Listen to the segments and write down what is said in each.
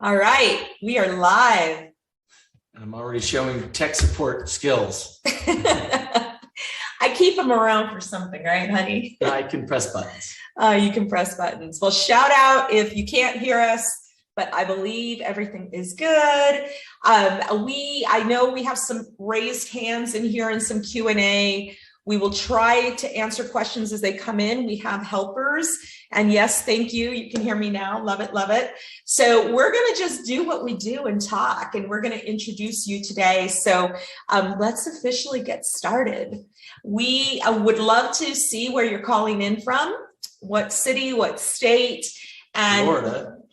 All right, we are live. I'm already showing tech support skills. I keep them around for something, right, honey? I can press buttons. You can press buttons. Well, shout out if you can't hear us, but I believe everything is good. I know we have some raised hands in here and some Q&A. We will try to answer questions as they come in. We have helpers. And yes, thank you. You can hear me now. Love it, love it. So we're going to just do what we do and talk, and we're going to introduce you today. So let's officially get started. We would love to see where you're calling in from, what city, what state, and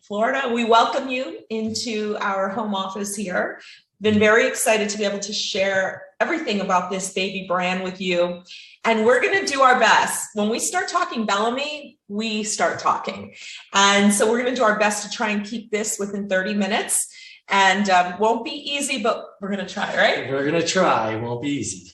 Florida. We welcome you into our home office here. Been very excited to be able to share everything about this baby brand with you. And we're going to do our best. When we start talking BELLAME, we start talking. And so we're going to do our best to try and keep this within 30 minutes. And won't be easy, but we're going to try, right? We're going to try. It won't be easy.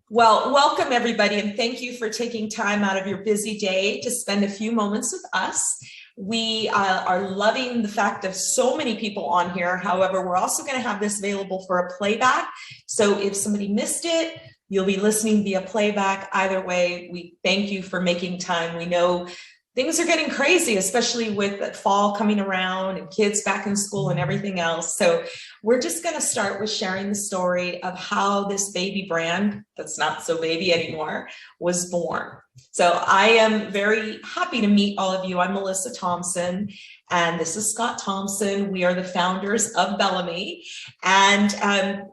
Well, welcome everybody. And thank you for taking time out of your busy day to spend a few moments with us. We are loving the fact of so many people on here. However, we're also going to have this available for a playback. So if somebody missed it, you'll be listening via playback. Either way, we thank you for making time. We know things are getting crazy, especially with fall coming around and kids back in school and everything else. So we're just going to start with sharing the story of how this baby brand, that's not so baby anymore, was born. So I am very happy to meet all of you. I'm Melissa Thompson, and this is Scott Thompson. We are the founders of BELLAME. And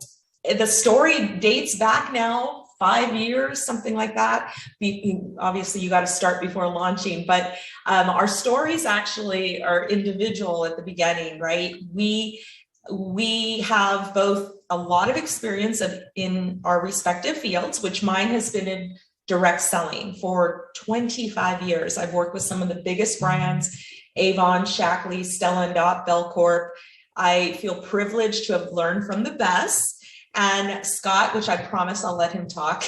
the story dates back now 5 years, something like that. Obviously, you got to start before launching, but our stories actually are individual at the beginning, right? We have both a lot of experience in our respective fields, which mine has been in direct selling for 25 years. I've worked with some of the biggest brands, Avon, Shackley, Stella & Dot, Belcorp. I feel privileged to have learned from the best. And Scott, which I promise I'll let him talk,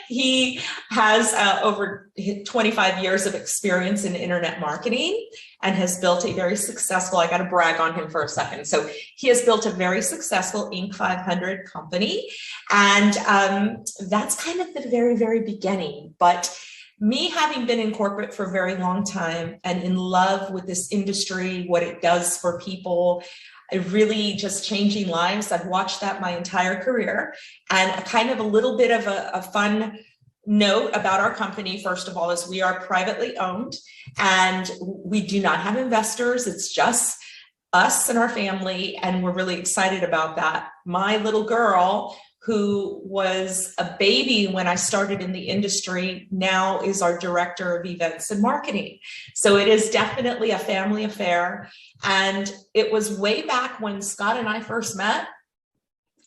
he has over 25 years of experience in internet marketing and has built a very successful, I got to brag on him for a second. So he has built a very successful Inc. 500 company. And that's kind of the very, very beginning. But me having been in corporate for a very long time and in love with this industry, what it does for people, really just changing lives. I've watched that my entire career. And kind of a little bit of a fun note about our company, first of all, is we are privately owned and we do not have investors. It's just us and our family. And we're really excited about that. My little girl, who was a baby when I started in the industry, now is our director of events and marketing. So it is definitely a family affair. And it was way back when Scott and I first met,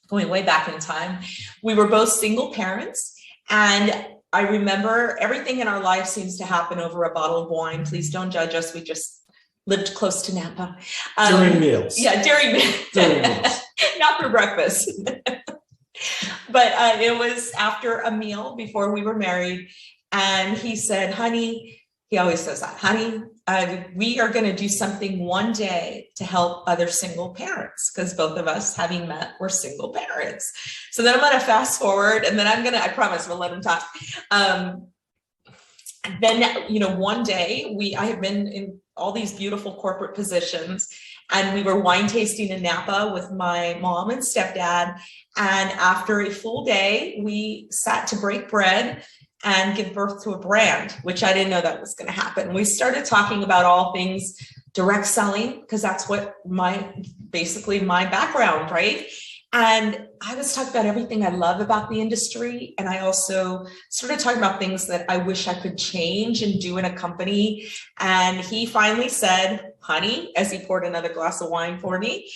going way back in time. We were both single parents. And I remember everything in our life seems to happen over a bottle of wine. Please don't judge us. We just lived close to Napa. During meals. Yeah, during meals. Not for breakfast. But it was after a meal before we were married. And he said, honey, he always says that, honey, we are going to do something one day to help other single parents, because both of us, having met, were single parents. So then I'm going to fast forward, and then I promise we'll let him talk. Then, one day I have been in all these beautiful corporate positions, and we were wine tasting in Napa with my mom and stepdad. And after a full day, we sat to break bread and give birth to a brand, which I didn't know that was going to happen. We started talking about all things direct selling, because that's what basically my background, right? And I was talking about everything I love about the industry. And I also started talking about things that I wish I could change and do in a company. And he finally said, honey, as he poured another glass of wine for me,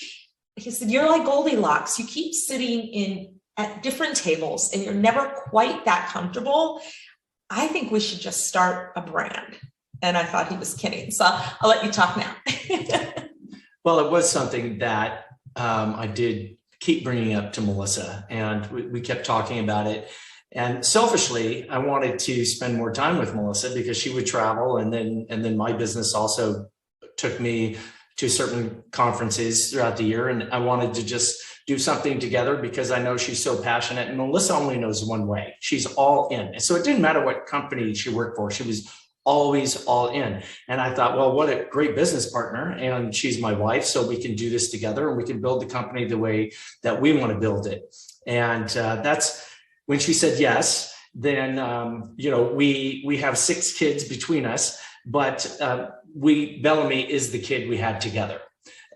he said, you're like Goldilocks. You keep sitting at different tables and you're never quite that comfortable. I think we should just start a brand. And I thought he was kidding. So I'll let you talk now. Well, it was something that I did keep bringing up to Melissa, and we kept talking about it. And selfishly, I wanted to spend more time with Melissa because she would travel, and then my business also took me to certain conferences throughout the year. And I wanted to just do something together because I know she's so passionate. And Melissa only knows one way. She's all in. So it didn't matter what company she worked for. She was always all in. And I thought, well, what a great business partner. And she's my wife, so we can do this together and we can build the company the way that we want to build it. And that's when she said yes. Then, we have 6 kids between us, but BELLAME is the kid we had together.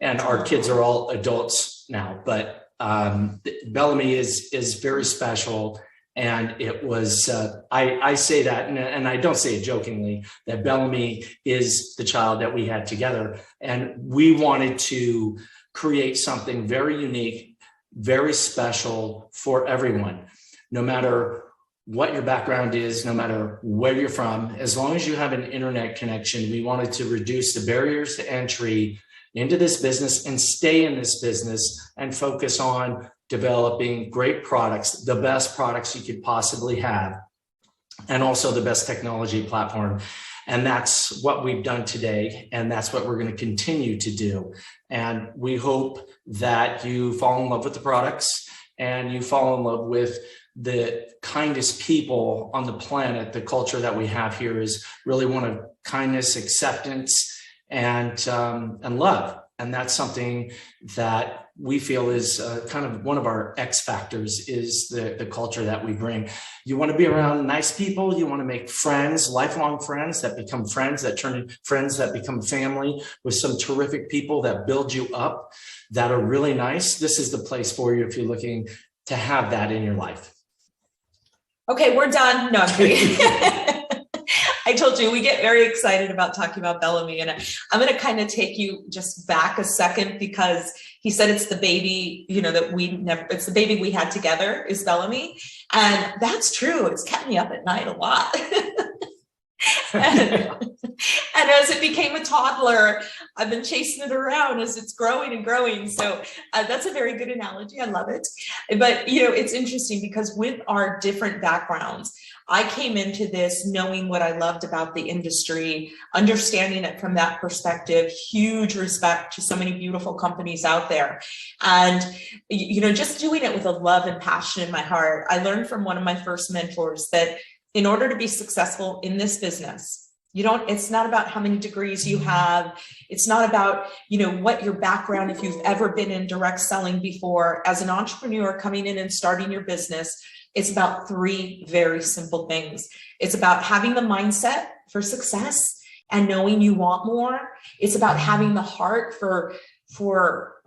And our kids are all adults now, but BELLAME is very special. And it was, I say that, and I don't say it jokingly, that BELLAME is the child that we had together. And we wanted to create something very unique, very special for everyone, no matter what your background is, no matter where you're from, as long as you have an internet connection. We wanted to reduce the barriers to entry into this business and stay in this business and focus on developing great products, the best products you could possibly have, and also the best technology platform. And that's what we've done today. And that's what we're going to continue to do. And we hope that you fall in love with the products and you fall in love with the kindest people on the planet. The culture that we have here is really one of kindness, acceptance, and love. And that's something that we feel is kind of one of our X factors, is the culture that we bring. You want to be around nice people. You want to make friends, lifelong friends that become friends, that turn into friends that become family, with some terrific people that build you up, that are really nice. This is the place for you if you're looking to have that in your life. Okay, we're done. No, I'm kidding. I told you we get very excited about talking about BELLAME, and I'm going to kind of take you just back a second, because he said it's the baby, it's the baby we had together is BELLAME. And that's true. It's kept me up at night a lot. And as it became a toddler, I've been chasing it around as it's growing and growing. So that's a very good analogy. I love it. But, it's interesting because with our different backgrounds, I came into this knowing what I loved about the industry, understanding it from that perspective, huge respect to so many beautiful companies out there. And, just doing it with a love and passion in my heart. I learned from one of my first mentors that in order to be successful in this business, it's not about how many degrees you have. It's not about, what your background, if you've ever been in direct selling before. As an entrepreneur coming in and starting your business, it's about 3 very simple things. It's about having the mindset for success and knowing you want more. It's about having the heart for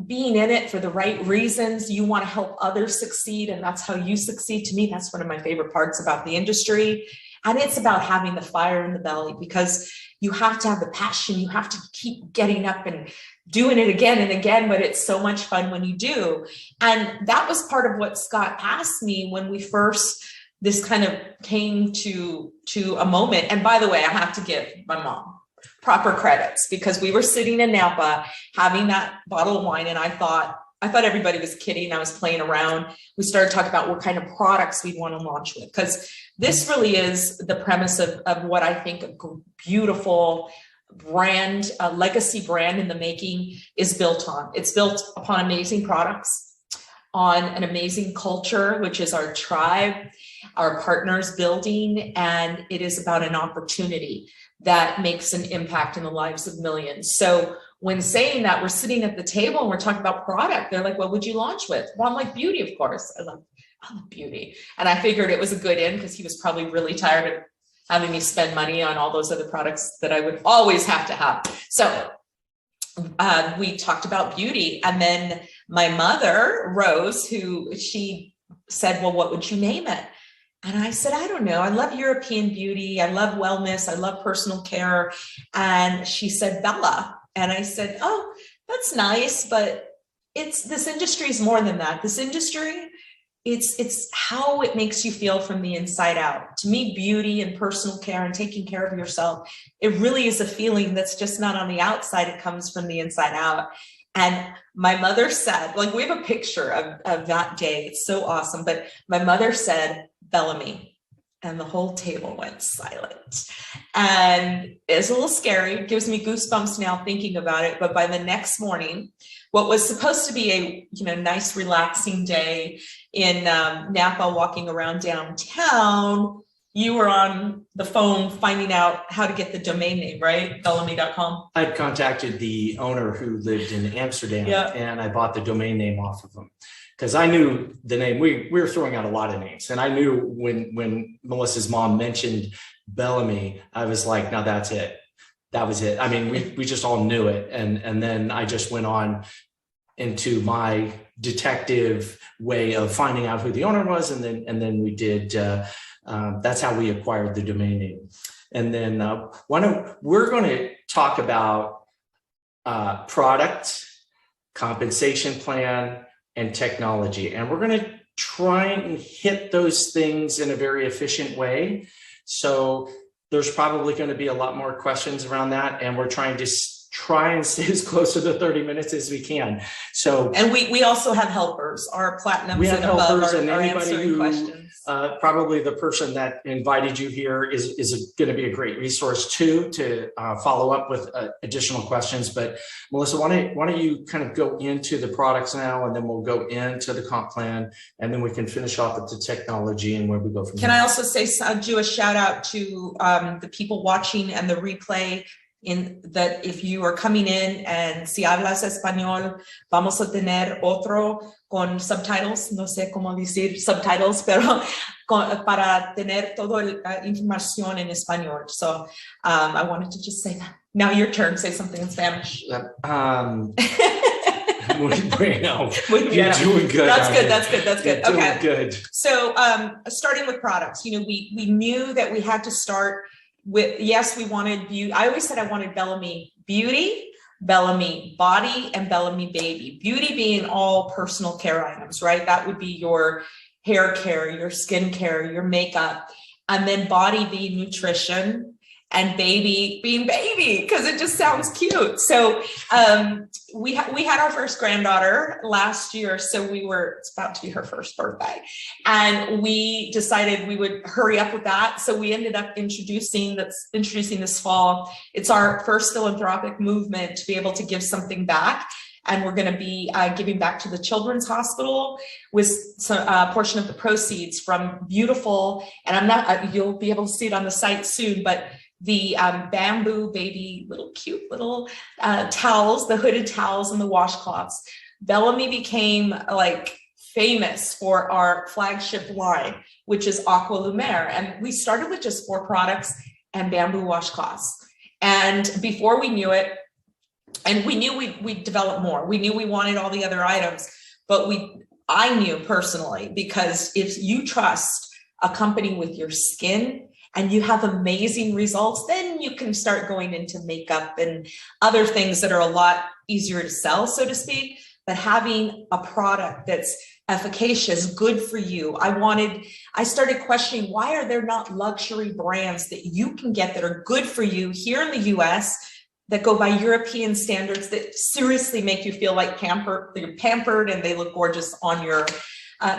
being in it for the right reasons. You want to help others succeed, and that's how you succeed. To me, that's one of my favorite parts about the industry. And it's about having the fire in the belly, because you have to have the passion. You have to keep getting up and doing it again and again, but it's so much fun when you do. And that was part of what Scott asked me when we first, this kind of came to a moment. And by the way, I have to give my mom proper credits, because we were sitting in Napa having that bottle of wine, and I thought everybody was kidding. I was playing around. We started talking about what kind of products we'd want to launch with, because this really is the premise of what I think a beautiful brand, a legacy brand in the making is built on. It's built upon amazing products, on an amazing culture, which is our tribe, our partners building, and it is about an opportunity that makes an impact in the lives of millions. So when saying that, we're sitting at the table and we're talking about product, they're like, what would you launch with? Well, I'm like, beauty, of course. I love beauty. And I figured it was a good in, because he was probably really tired of having me spend money on all those other products that I would always have to have. So we talked about beauty. And then my mother, Rose, she said, well, what would you name it? And I said, I don't know. I love European beauty. I love wellness. I love personal care. And she said, Bella. And I said, oh, that's nice, but this industry is more than that. This industry, it's how it makes you feel from the inside out. To me, beauty and personal care and taking care of yourself, it really is a feeling that's just not on the outside. It comes from the inside out. And my mother said, like, we have a picture of that day. It's so awesome. But my mother said, BELLAME. And the whole table went silent. And it's a little scary. It gives me goosebumps now thinking about it. But by the next morning, what was supposed to be a nice relaxing day in Napa, walking around downtown, you were on the phone finding out how to get the domain name, right? Bellame.com. I'd contacted the owner who lived in Amsterdam, and I bought the domain name off of him because I knew the name. We were throwing out a lot of names, and I knew when Melissa's mom mentioned Bellame, I was like, "No, that's it. That was it." I mean, we just all knew it, and then I just went on into my detective way of finding out who the owner was, and then we did. That's how we acquired the domain name. And then we're going to talk about product, compensation plan, and technology. And we're going to try and hit those things in a very efficient way. So there's probably going to be a lot more questions around that. And we're trying to try and stay as close to the 30 minutes as we can. So, and we also have helpers, our platinums and above are answering questions. Probably the person that invited you here is going to be a great resource too, to follow up with additional questions. But Melissa, why don't you kind of go into the products now, and then we'll go into the comp plan, and then we can finish off with the technology and where we go from there. Can I also do a shout out to the people watching and the replay? In that, if you are coming in and si hablas español, vamos a tener otro con subtitles, no sé cómo decir subtitles, pero para tener toda la información en español. So I wanted to just say that. Now your turn, say something in Spanish. Muy bueno. You're doing good. That's good. You're okay. Doing good. So starting with products, we knew that we had to start with, yes, we wanted beauty. I always said I wanted Bellame beauty, Bellame body, and Bellame baby. Beauty being all personal care items, right? That would be your hair care, your skin care, your makeup, and then body being nutrition, and baby being baby, because it just sounds cute. So we had our first granddaughter last year, so it's about to be her first birthday, and we decided we would hurry up with that. So we ended up introducing this fall. It's our first philanthropic movement to be able to give something back. And we're going to be giving back to the Children's Hospital with a portion of the proceeds from beautiful, and you'll be able to see it on the site soon, but the bamboo baby, cute little towels, the hooded towels and the washcloths. Bellame became famous for our flagship line, which is Aqua Lumiere. And we started with just 4 products and bamboo washcloths. And before we knew it, and we knew we'd develop more. We knew we wanted all the other items, but I knew personally, because if you trust a company with your skin and you have amazing results, then you can start going into makeup and other things that are a lot easier to sell, so to speak. But having a product that's efficacious, good for you. I started questioning, why are there not luxury brands that you can get that are good for you here in the US, that go by European standards, that seriously make you feel like you're pampered and they look gorgeous on your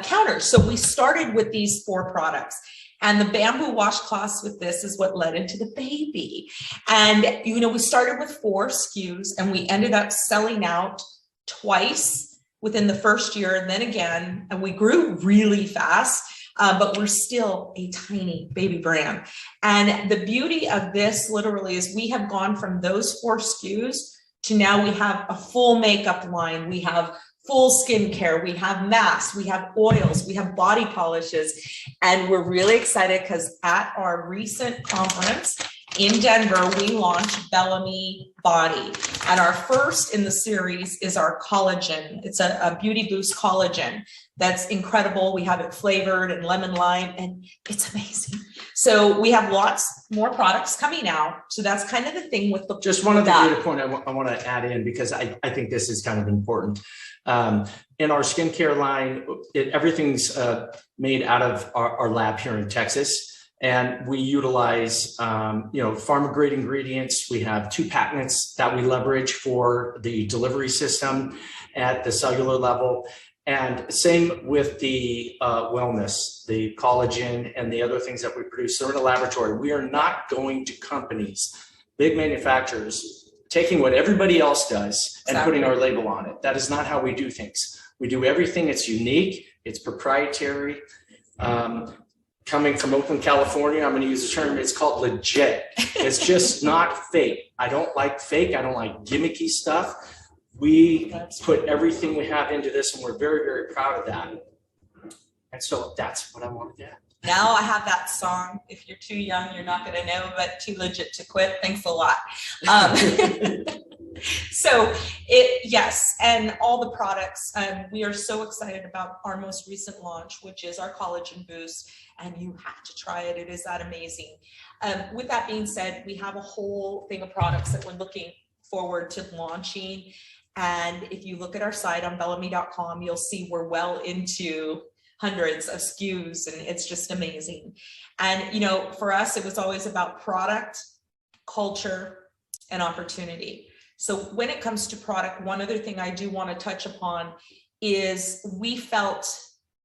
counter. So we started with these 4 products. And the bamboo washcloths with this is what led into the baby. And, we started with 4 SKUs, and we ended up selling out twice within the first year, and then again, and we grew really fast, but we're still a tiny baby brand. And the beauty of this literally is we have gone from those 4 SKUs to now we have a full makeup line. We have full skincare, we have masks, we have oils, we have body polishes, and we're really excited because at our recent conference in Denver, we launched Bellame Body, and our first in the series is our collagen. It's a Beauty Boost collagen that's incredible. We have it flavored and lemon lime, and it's amazing. So we have lots more products coming out. So that's kind of the thing with just one other data point I want to add in, because I think this is kind of important. In our skincare line, everything's made out of our lab here in Texas. And we utilize, pharma grade ingredients. We have 2 patents that we leverage for the delivery system at the cellular level. And same with the wellness, the collagen, and the other things that we produce. So in a laboratory, we are not going to companies, big manufacturers, taking what everybody else does and putting our label on it. That is not how we do things. We do everything. It's unique. It's proprietary. Coming from Oakland, California, I'm going to use the term, it's called legit. It's just not fake. I don't like fake. I don't like gimmicky stuff. We put everything we have into this, and we're very, very proud of that. And so that's what I wanted to add. Now I have that song. If you're too young, you're not going to know, but too legit to quit. Thanks a lot. So yes, and all the products, we are so excited about our most recent launch, which is our collagen boost, and you have to try it. It is that amazing. With that being said, we have a whole thing of products that we're looking forward to launching. And if you look at our site on bellame.com, you'll see we're well into hundreds of SKUs, and it's just amazing. And, you know, for us, it was always about product, culture, and opportunity. So when it comes to product, one other thing I do want to touch upon is we felt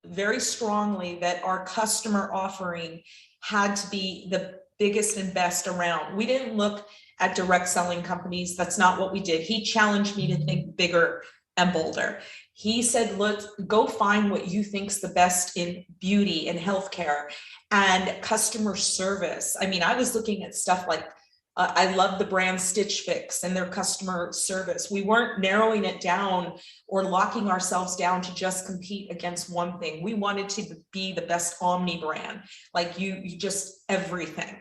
very strongly that our customer offering had to be the biggest and best around. We didn't look at direct selling companies. That's not what we did. He challenged me to think bigger and bolder. He said, look, go find what you think's the best in beauty and healthcare and customer service. I mean, I was looking at stuff like, I love the brand Stitch Fix and their customer service. We weren't narrowing it down or locking ourselves down to just compete against one thing. We wanted to be the best omni brand, like you just everything.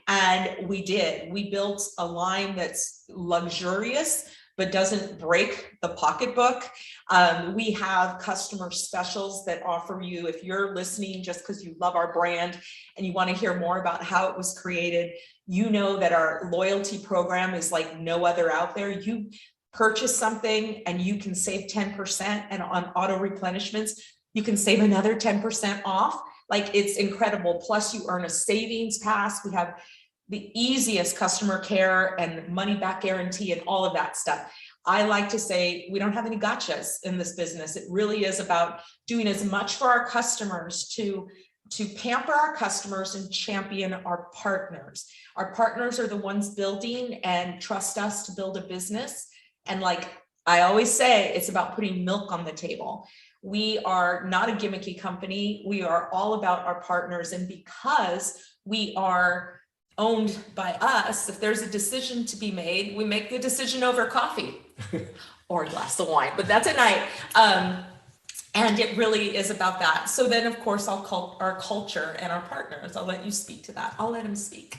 And we did. We built a line that's luxurious, but doesn't break the pocketbook. We have customer specials that offer you, if you're listening just because you love our brand and you want to hear more about how it was created, you know that our loyalty program is like no other out there. You purchase something and you can save 10%, and on auto replenishments, you can save another 10% off. Like, it's incredible. Plus you earn a savings pass. We have the easiest customer care and money back guarantee and all of that stuff. I like to say we don't have any gotchas in this business. It really is about doing as much for our customers to pamper our customers and champion our partners. Our partners are the ones building and trust us to build a business. And like I always say, it's about putting milk on the table. We are not a gimmicky company. We are all about our partners. And because we are owned by us, if there's a decision to be made, we make the decision over coffee or a glass of wine, but that's at night. And it really is about that. So then, of course, our culture and our partners. I'll let you speak to that. I'll let him speak.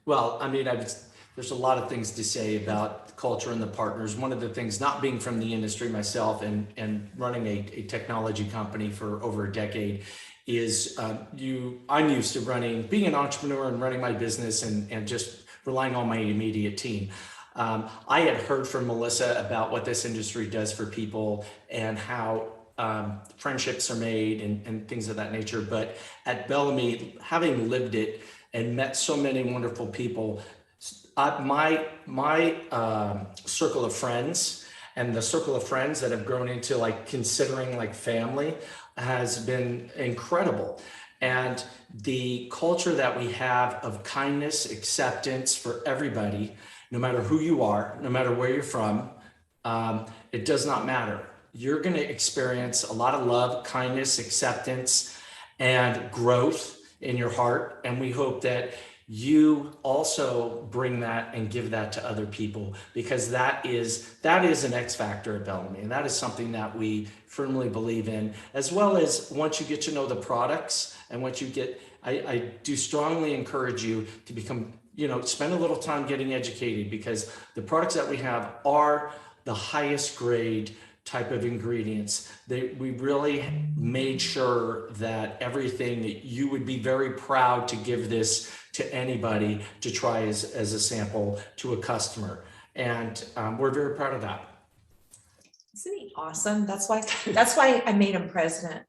Well, I mean, there's a lot of things to say about the culture and the partners. One of the things, not being from the industry myself and running a technology company for over a decade, is I'm used to being an entrepreneur and running my business and just relying on my immediate team. I had heard from Melissa about what this industry does for people and how friendships are made and things of that nature. But at Bellame, having lived it and met so many wonderful people, my circle of friends and the circle of friends that have grown into like considering like family has been incredible. And the culture that we have of kindness, acceptance for everybody, no matter who you are, no matter where you're from, it does not matter. You're going to experience a lot of love, kindness, acceptance, and growth in your heart. And we hope that you also bring that and give that to other people, because that is an X factor at Bellame. And that is something that we firmly believe in, as well as once you get to know the products and once you get, I do strongly encourage you to become, spend a little time getting educated, because the products that we have are the highest grade type of ingredients. We really made sure that everything, that you would be very proud to give this to anybody to try as a sample to a customer. And we're very proud of that. Isn't he awesome? That's why I made him president.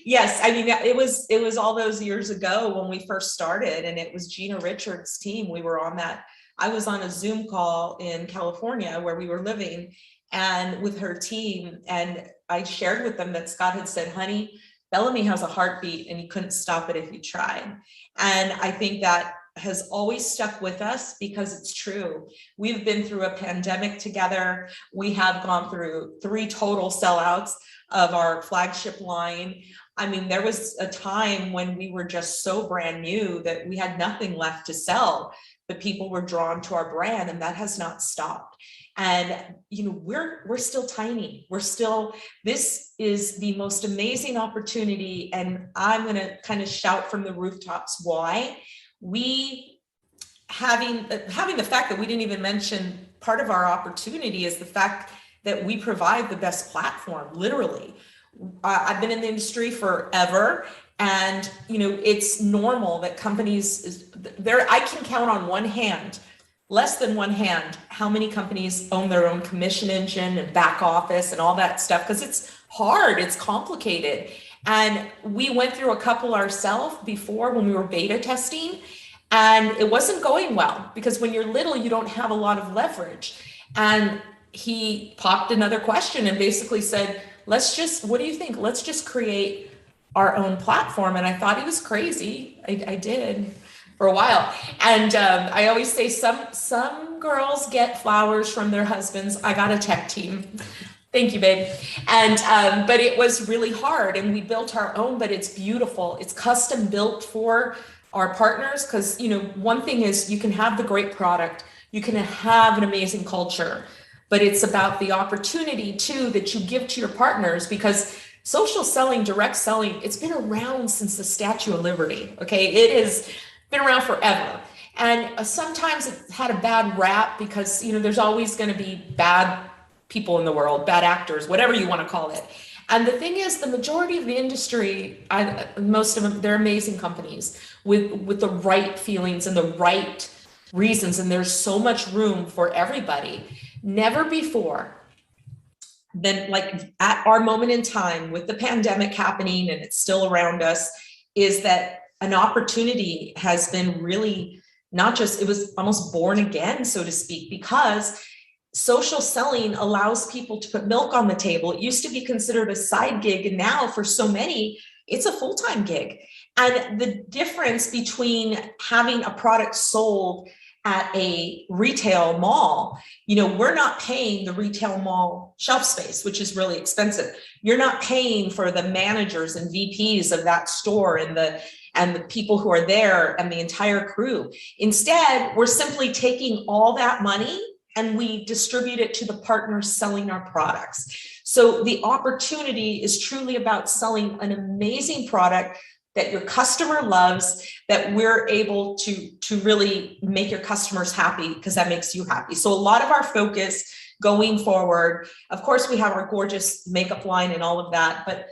Yes, I mean, it was all those years ago when we first started, and it was Gina Richards' team. We were on that. I was on a Zoom call in California where we were living, and with her team. And I shared with them that Scott had said, honey, BELLAME has a heartbeat and you couldn't stop it if you tried. And I think that has always stuck with us because it's true. We've been through a pandemic together. We have gone through 3 total sellouts of our flagship line. I mean, there was a time when we were just so brand new that we had nothing left to sell, but people were drawn to our brand, and that has not stopped. And, you know, we're still tiny. This is the most amazing opportunity. And I'm going to kind of shout from the rooftops why. Having the fact that we didn't even mention, part of our opportunity is the fact that we provide the best platform, literally. I've been in the industry forever, and you know, it's normal that companies I can count on one hand, less than one hand, how many companies own their own commission engine and back office and all that stuff, because it's hard, it's complicated. And we went through a couple ourselves before when we were beta testing, and it wasn't going well because when you're little, you don't have a lot of leverage. And he popped another question and basically said, what do you think? Let's just create our own platform. And I thought he was crazy. I did for a while. And I always say some girls get flowers from their husbands. I got a tech team. Thank you, babe. And but it was really hard, and we built our own, but it's beautiful. It's custom built for our partners, because you know, one thing is you can have the great product, you can have an amazing culture, but it's about the opportunity too that you give to your partners, because social selling, direct selling, it's been around since the Statue of Liberty. Okay, it has been around forever. And sometimes it had a bad rap because, you know, there's always going to be bad people in the world, bad actors, whatever you want to call it. And the thing is, the majority of the industry, most of them, they're amazing companies with the right feelings and the right reasons. And there's so much room for everybody. Never before than like at our moment in time with the pandemic happening, and it's still around us, is that an opportunity has been really not just, it was almost born again, so to speak, because social selling allows people to put milk on the table. It used to be considered a side gig, and now for so many, it's a full-time gig. And the difference between having a product sold at a retail mall, you know, we're not paying the retail mall shelf space, which is really expensive. You're not paying for the managers and VPs of that store and the people who are there and the entire crew. Instead, we're simply taking all that money and we distribute it to the partners selling our products. So the opportunity is truly about selling an amazing product that your customer loves, that we're able to really make your customers happy, because that makes you happy. So a lot of our focus going forward, of course, we have our gorgeous makeup line and all of that, but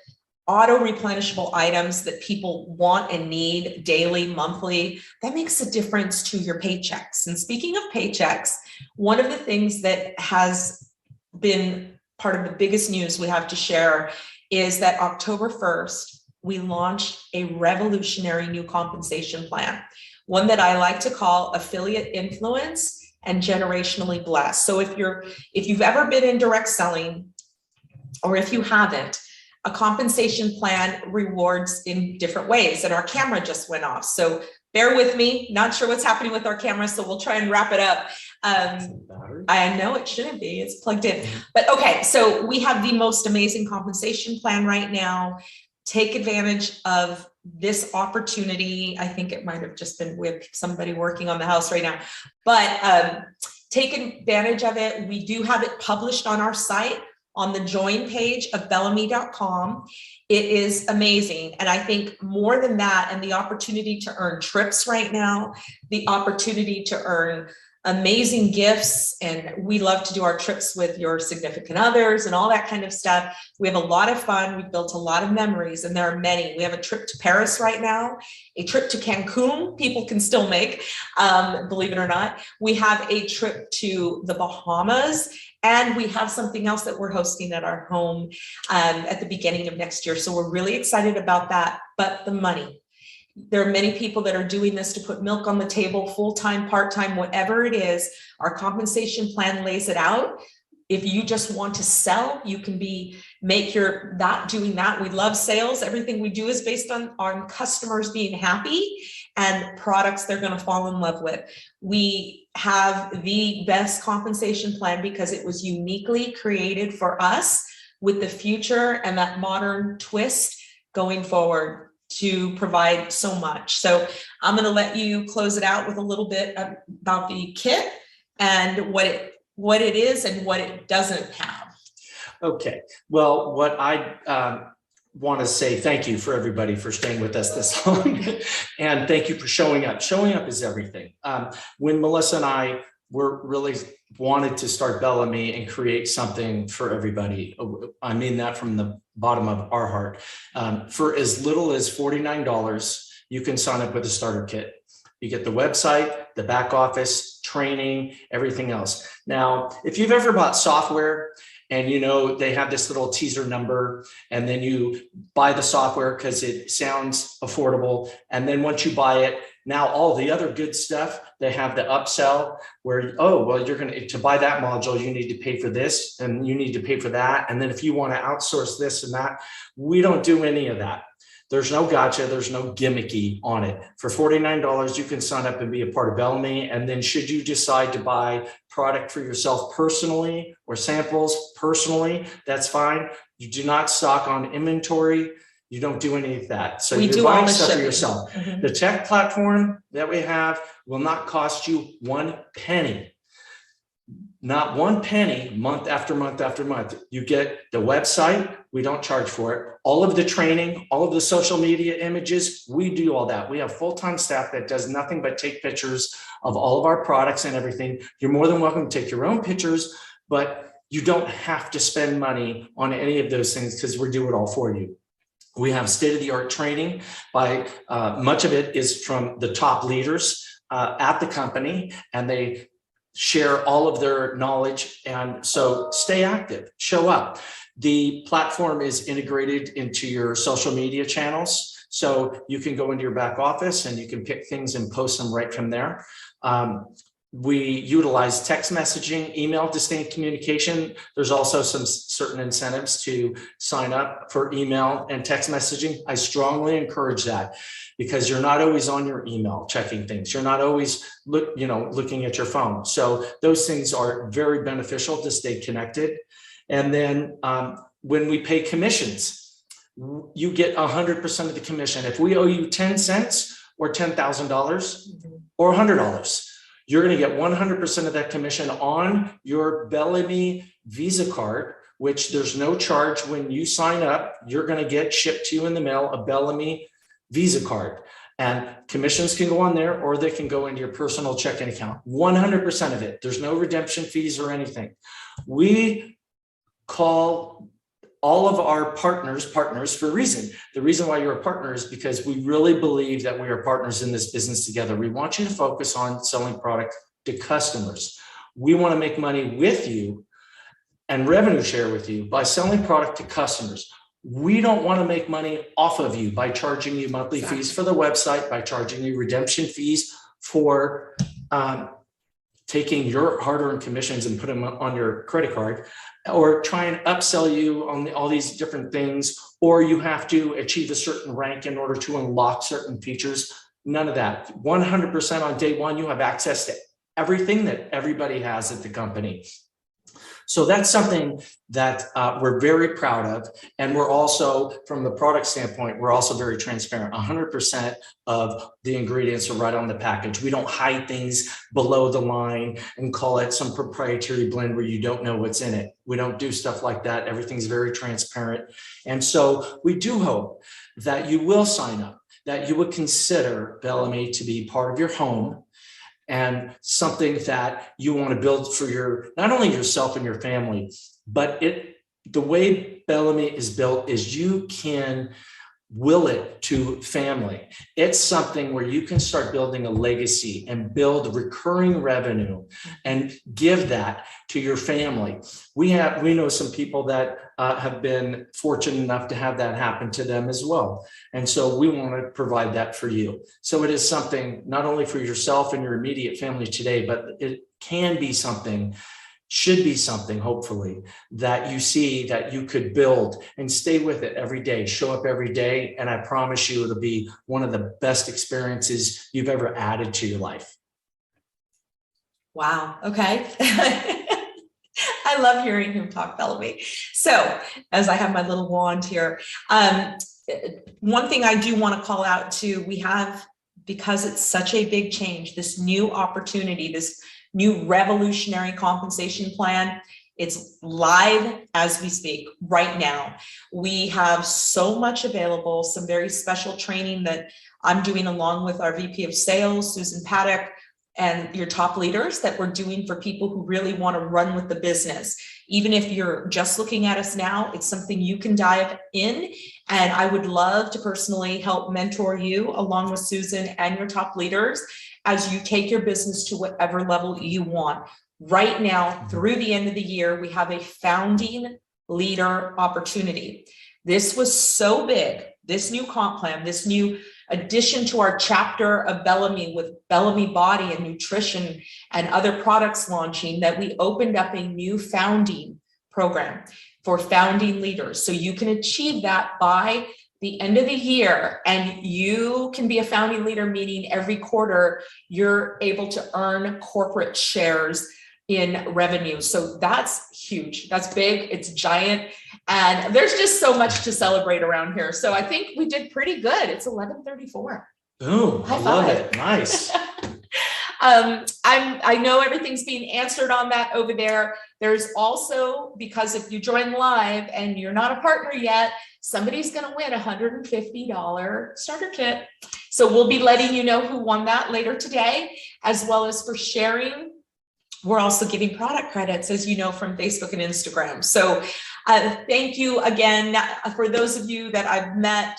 auto replenishable items that people want and need daily, monthly, that makes a difference to your paychecks. And speaking of paychecks, one of the things that has been part of the biggest news we have to share is that October 1st, we launched a revolutionary new compensation plan, one that I like to call affiliate influence and generationally blessed. So if you've ever been in direct selling, or if you haven't, a compensation plan rewards in different ways. And our camera just went off, so bear with me. Not sure what's happening with our camera, so we'll try and wrap it up. I know it shouldn't be, it's plugged in. But okay, so we have the most amazing compensation plan right now. Take advantage of this opportunity. I think it might have just been with somebody working on the house right now, but take advantage of it. We do have it published on our site on the join page of bellame.com. It is amazing. And I think more than that, and the opportunity to earn trips right now, the opportunity to earn amazing gifts. And we love to do our trips with your significant others and all that kind of stuff. We have a lot of fun. We've built a lot of memories, and there are many. We have a trip to Paris right now, a trip to Cancun, people can still make, believe it or not. We have a trip to the Bahamas, and we have something else that we're hosting at our home at the beginning of next year. So we're really excited about that. But the money, there are many people that are doing this to put milk on the table, full-time, part-time, whatever it is. Our compensation plan lays it out. if you just want to sell, you can make that doing that. We love sales. Everything we do is based on customers being happy and products they're going to fall in love with. We have the best compensation plan because it was uniquely created for us with the future and that modern twist going forward to provide so much. So I'm going to let you close it out with a little bit about the kit and what it is and what it doesn't have. Okay. Well, what I want to say thank you for everybody for staying with us this long, and thank you for showing up. Showing up is everything. When Melissa and I were really wanted to start BELLAME and create something for everybody, I mean that from the bottom of our heart. For as little as $49, you can sign up with a starter kit. You get the website, the back office, training, everything else. Now, if you've ever bought software and they have this little teaser number, and then you buy the software because it sounds affordable. And then once you buy it, now all the other good stuff, they have the upsell where, oh, well, you're going to buy that module, you need to pay for this and you need to pay for that. And then if you want to outsource this and that, we don't do any of that. There's no gotcha. There's no gimmicky on it. For $49, you can sign up and be a part of BELLAME. And then should you decide to buy product for yourself personally or samples personally, that's fine. You do not stock on inventory. You don't do any of that. So you're buying stuff for yourself. Mm-hmm. The tech platform that we have will not cost you one penny. Not one penny, month after month after month. You get the website, we don't charge for it. All of the training, all of the social media images, we do all that. We have full-time staff that does nothing but take pictures of all of our products and everything. You're more than welcome to take your own pictures, but you don't have to spend money on any of those things because we do it all for you. We have state-of-the-art training. By much of it is from the top leaders at the company, and they share all of their knowledge. And so stay active, show up. The platform is integrated into your social media channels. So you can go into your back office and you can pick things and post them right from there. We utilize text messaging, email to stay in communication. There's also some certain incentives to sign up for email and text messaging. I strongly encourage that because you're not always on your email checking things. You're not always looking at your phone. So those things are very beneficial to stay connected. And then when we pay commissions, you get 100% of the commission. If we owe you 10 cents or $10,000 or $100, you're going to get 100% of that commission on your BELLAME Visa card, which there's no charge when you sign up. You're going to get shipped to you in the mail a BELLAME Visa card. And commissions can go on there or they can go into your personal checking account. 100% of it. There's no redemption fees or anything. We call all of our partners for a reason. The reason why you're a partner is because we really believe that we are partners in this business together. We want you to focus on selling product to customers. We want to make money with you and revenue share with you by selling product to customers. We don't want to make money off of you by charging you monthly fees for the website, by charging you redemption fees for taking your hard-earned commissions and put them on your credit card, or try and upsell you on all these different things, or you have to achieve a certain rank in order to unlock certain features. None of that. 100% on day one, you have access to everything that everybody has at the company. So that's something that we're very proud of. And we're also, from the product standpoint, we're also very transparent. 100% of the ingredients are right on the package. We don't hide things below the line and call it some proprietary blend where you don't know what's in it. We don't do stuff like that. Everything's very transparent. And so we do hope that you will sign up, that you would consider BELLAME to be part of your home, and something that you want to build for not only yourself and your family, but the way BELLAME is built is you can will it to family. It's something where you can start building a legacy and build recurring revenue and give that to your family. We know some people that have been fortunate enough to have that happen to them as well. And so we want to provide that for you. So it is something not only for yourself and your immediate family today, but it can be something should be something, hopefully, that you see that you could build and stay with it every day, show up every day. And I promise you, it'll be one of the best experiences you've ever added to your life. Wow. Okay. I love hearing him talk, Bellamy. So as I have my little wand here, one thing I do want to call out too, we have, because it's such a big change, this new opportunity, this new revolutionary compensation plan. It's live as we speak right now. We have so much available, some very special training that I'm doing along with our VP of Sales, Susan Paddock, and your top leaders that we're doing for people who really want to run with the business. Even if you're just looking at us now, it's something you can dive in. And I would love to personally help mentor you along with Susan and your top leaders as you take your business to whatever level you want. Right now, through the end of the year, we have a founding leader opportunity. This was so big, this new comp plan, this new addition to our chapter of Bellamy with Bellamy Body and Nutrition and other products launching, that we opened up a new founding program for founding leaders. So you can achieve that by the end of the year, and you can be a founding leader, meaning every quarter you're able to earn corporate shares in revenue. So that's huge. That's big. It's giant. And there's just so much to celebrate around here. So I think we did pretty good. It's 11:34. Boom. I love it. Nice. I know everything's being answered on that over there. There's also, because if you join live and you're not a partner yet, somebody's going to win a $150 starter kit. So we'll be letting you know who won that later today, as well as for sharing. We're also giving product credits, as you know, from Facebook and Instagram. So thank you again for those of you that I've met.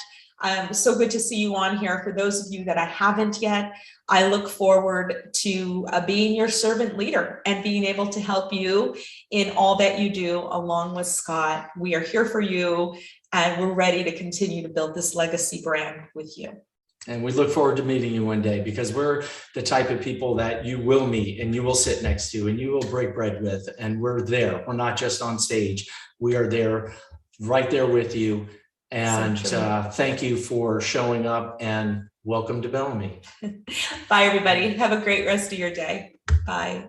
So good to see you on here. For those of you that I haven't yet, I look forward to being your servant leader and being able to help you in all that you do along with Scott. We are here for you, and we're ready to continue to build this legacy brand with you. And we look forward to meeting you one day, because we're the type of people that you will meet and you will sit next to and you will break bread with. And we're there. We're not just on stage. We are there, right there with you. And thank you for showing up, and welcome to Bellamy. Bye, everybody. Have a great rest of your day. Bye.